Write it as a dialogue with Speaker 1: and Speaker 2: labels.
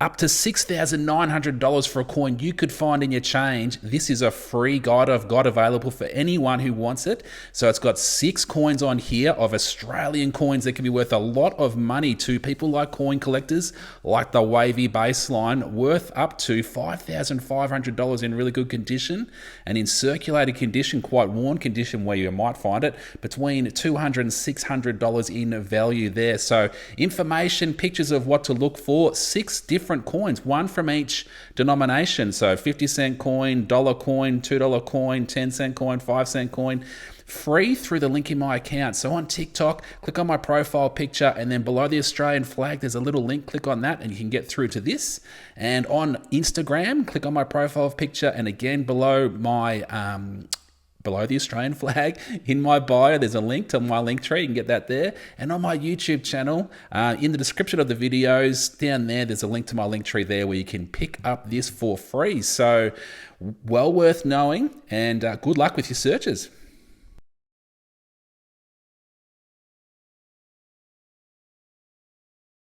Speaker 1: up to $6,900 for a coin you could find in your change. This is a free guide I've got available for anyone who wants it. So it's got 6 coins on here of Australian coins that can be worth a lot of money to people like coin collectors, like the wavy baseline, worth up to $5,500 in really good condition, and in circulated condition, quite worn condition where you might find it, between $200 and $600 in value there. So information, pictures of what to look for, 6 different coins, one from each denomination. So 50-cent coin, dollar coin, $2 coin, 10-cent coin, 5-cent coin, free through the link in my account. So on TikTok, click on my profile picture, and then below the Australian flag, there's a little link. Click on that and you can get through to this. And on Instagram, click on my profile picture, and again below the Australian flag in my bio, there's a link to my link tree. You can get that there. And on my YouTube channel, in the description of the videos down there, there's a link to my link tree there where you can pick up this for free. So well worth knowing, and good luck with your searches.